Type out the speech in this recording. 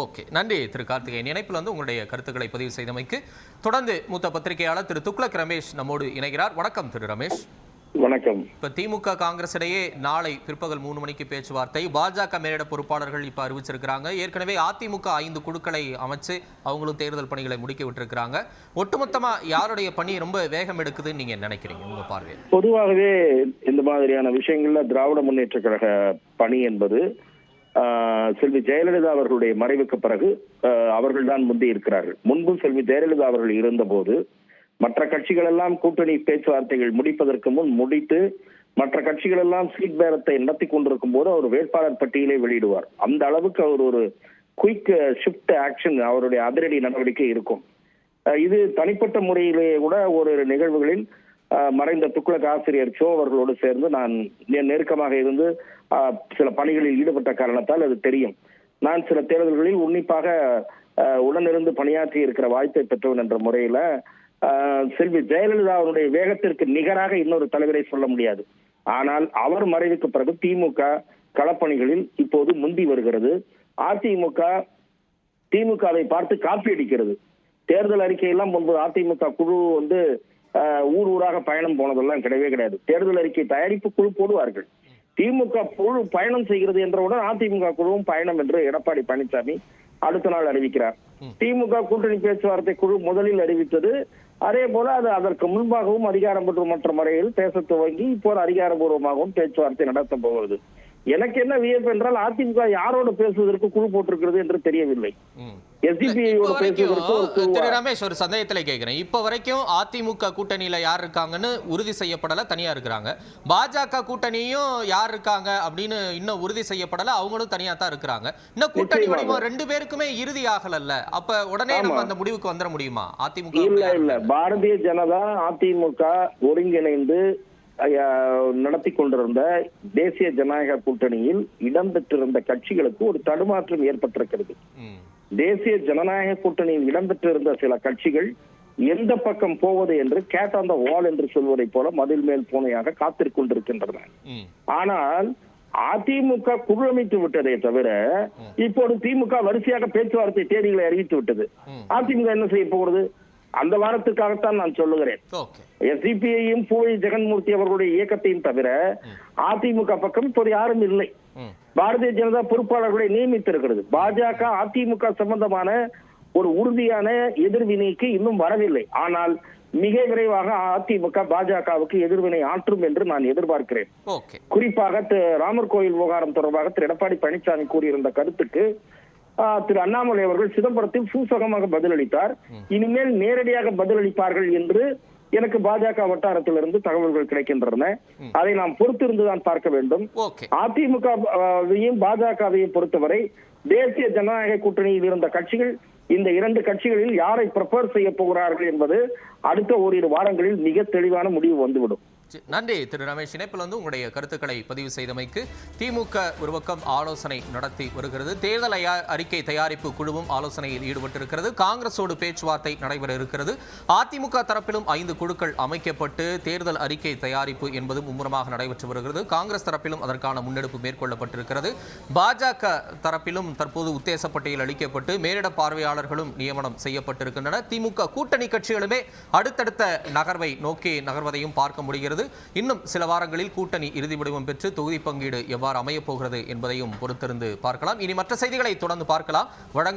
Okay, நன்றி திரு கார்த்திகேயன். இணைப்பில் உங்களுடைய கருத்துக்களை பதிவு செய்தமைக்கு. தொடர்ந்து மூத்த பத்திரிகையாளர் திரு துக்ளக் ரமேஷ் நம்மோடு இணைகிறார். வணக்கம் திரு ரமேஷ். வணக்கம். இப்ப திமுக காங்கிரஸ் இடையே நாளை பிற்பகல் 3 மணிக்கு பேச்சுவார்த்தை. பாஜக மேலிட பொறுப்பாளர்கள் இப்ப அறிவிச்சிருக்கிறாங்க. ஏற்கனவே அதிமுக 5 குழுக்களை அமைச்சு அவங்களும் தேர்தல் பணிகளை முடிக்க விட்டுருக்காங்க. ஒட்டுமொத்தமா யாருடைய பணி ரொம்ப வேகம் எடுக்குதுன்னு நீங்க நினைக்கிறீங்க உங்க பார்வையில்? பொதுவாகவே இந்த மாதிரியான விஷயங்கள்ல திராவிட முன்னேற்ற கழக பணி என்பது செல்வி ஜெயலலிதா அவர்களுடைய மறைவுக்கு பிறகு அவர்கள்தான் முந்தி இருக்கிறார்கள். முன்பும் செல்வி ஜெயலலிதா அவர்கள் இருந்தபோது மற்ற கட்சிகள் எல்லாம் கூட்டணி பேச்சுவார்த்தைகள் முடிப்பதற்கு முன் முடித்து மற்ற கட்சிகள் எல்லாம் சீட் பேரத்தை நடத்தி கொண்டிருக்கும் போது அவர் வேட்பாளர் பட்டியலை வெளியிடுவார். அந்த அளவுக்கு அவர் ஒரு குயிக் ஷிஃப்ட் ஆக்ஷன், அவருடைய அதிரடி நடவடிக்கை இருக்கும். இது தனிப்பட்ட முறையிலே கூட ஒரு நிகழ்வுகளில் மறைந்த துக்ளக் ஆசிரியர் சோ அவர்களோடு சேர்ந்து நான் நெருக்கமாக இருந்து சில பணிகளில் ஈடுபட்ட காரணத்தால் அது தெரியும். நான் சில தேர்தல்களில் உன்னிப்பாக உடனிருந்து பணியாற்றி இருக்கிற வாய்ப்பை பெற்றவன் என்ற முறையில செல்வி ஜெயலலிதா அவருடைய வேகத்திற்கு நிகராக இன்னொரு தலைவரை சொல்ல முடியாது. ஆனால் அவர் மறைவுக்கு பிறகு திமுக களப்பணிகளில் இப்போது முந்தி வருகிறது. திமுகவை பார்த்து காப்பி அடிக்கிறது. தேர்தல் அறிக்கையெல்லாம் முன்பு அதிமுக குழு ஊர் ஊராக பயணம் போனதெல்லாம் கிடையவே கிடையாது. தேர்தல் அறிக்கை தயாரிப்பு குழு போடுவார்கள். திமுக குழு பயணம் செய்கிறது என்றவுடன் அதிமுக குழுவும் பயணம் என்று எடப்பாடி பழனிசாமி அடுத்த நாள் அறிவிக்கிறார். திமுக கூட்டணி பேச்சுவார்த்தை குழு முதலில் அறிவித்தது. அதே போல அது அதற்கு முன்பாகவும் அதிகாரப்பூர்வமற்ற முறையில் பேச துவங்கி இப்போது அதிகாரப்பூர்வமாகவும் பேச்சுவார்த்தை நடத்த போகிறது. எனக்கு என்ன வியப்பு என்றால் அதிமுக யாரோடு பேசுவதற்கு குழு போட்டிருக்கிறது என்று தெரியவில்லை. ரமேஷ், ஒரு சந்தேகத்துல கேட்கிறேன். இப்ப வரைக்கும் அதிமுக கூட்டணியில யார் இருக்காங்கன்னு உறுதி செய்யப்படல, தனியா இருக்கிறாங்க. பாஜக கூட்டணியும் யார் இருக்காங்க அப்படின்னு இன்னும் உறுதி செய்யப்படல, அவங்களும் தனியா தான் இருக்கிறாங்க. இன்னும் கூட்டணி வடிவம் 2 பேருக்குமே இறுதி ஆகல. அப்ப உடனே நம்ம அந்த முடிவுக்கு வந்துட முடியுமா? அதிமுக இல்ல, பாரதிய ஜனதா அதிமுக ஒருங்கிணைந்து நடத்தி கொண்டிருந்த தேசிய ஜனநாயக கூட்டணியில் இடம்பெற்றிருந்த கட்சிகளுக்கு ஒரு தடுமாற்றம் ஏற்பட்டிருக்கிறது. தேசிய ஜனநாயக கூட்டணியில் இடம்பெற்றிருந்த சில கட்சிகள் எந்த பக்கம் போவது என்று கேட் ஆன் த வால் என்று சொல்வதை போல மதில் மேல் பூனையாக காத்திருக்கின்றன. ஆனால் அதிமுக குழு அமைத்து விட்டதை தவிர இப்போது திமுக வரிசையாக பேச்சுவார்த்தை தேதிகளை அறிவித்து விட்டது. அதிமுக என்ன செய்ய போகிறது? அந்த வாரத்துக்காகத்தான் நான் சொல்லுகிறேன். எஸ்டிபியையும் பூவை ஜெகன்மூர்த்தி அவர்களுடைய இயக்கத்தையும் தவிர அதிமுக பக்கம் இப்போது யாரும் இல்லை. பாரதிய ஜனதா பொறுப்பாளர்களை நியமித்திருக்கிறது. பாஜக அதிமுக சம்பந்தமான ஒரு உறுதியான எதிர்வினைக்கு இன்னும் வரவில்லை. ஆனால் மிக விரைவாக அதிமுக பாஜகவுக்கு எதிர்வினை ஆற்றும் என்று நான் எதிர்பார்க்கிறேன். குறிப்பாக ராமர் கோயில் விவகாரம் தொடர்பாக திரு எடப்பாடி பழனிசாமி கூறியிருந்த கருத்துக்கு திரு அண்ணாமலை அவர்கள் சிதம்பரத்தில் சூசகமாக பதிலளித்தார். இனிமேல் நேரடியாக பதிலளிப்பார்கள் என்று எனக்கு பாஜக வட்டாரத்திலிருந்து தகவல்கள் கிடைக்கின்றன. அதை நாம் பொறுத்திருந்துதான் பார்க்க வேண்டும். அதிமுகவையும் பாஜகவையும் பொறுத்தவரை தேசிய ஜனநாயக கூட்டணியில் இருந்த கட்சிகள் இந்த 2 கட்சிகளில் யாரை ப்ரிஃபர் செய்ய போகிறார்கள் என்பது அடுத்த ஓரிரு வாரங்களில் மிக தெளிவான முடிவு வந்துவிடும். நன்றி திரு ரமேஷ். இணைப்பில் உங்களுடைய கருத்துக்களை பதிவு செய்தமைக்கு. திமுக ஒரு பக்கம் ஆலோசனை நடத்தி வருகிறது. தேர்தல் அறிக்கை தயாரிப்பு குழுவும் ஆலோசனையில் ஈடுபட்டிருக்கிறது. காங்கிரஸோடு பேச்சுவார்த்தை நடைபெற இருக்கிறது. அதிமுக தரப்பிலும் 5 குழுக்கள் அமைக்கப்பட்டு தேர்தல் அறிக்கை தயாரிப்பு என்பது மும்முரமாக நடைபெற்று வருகிறது. காங்கிரஸ் தரப்பிலும் அதற்கான முன்னெடுப்பு மேற்கொள்ளப்பட்டிருக்கிறது. பாஜக தரப்பிலும் தற்போது உத்தேச பட்டியல் அளிக்கப்பட்டு மேலிட பார்வையாளர்களும் நியமனம் செய்யப்பட்டிருக்கின்றன. திமுக கூட்டணி கட்சிகளுமே அடுத்தடுத்த நகர்வை நோக்கி நகர்வதையும் பார்க்க முடிகிறது. இன்னும் சில வாரங்களில் கூட்டணி இறுதி வடிவம் பெற்று தொகுதி பங்கீடு எவ்வாறு அமையப் போகிறது என்பதையும் பொறுத்திருந்து பார்க்கலாம். இனி மற்ற செய்திகளை தொடர்ந்து பார்க்கலாம்.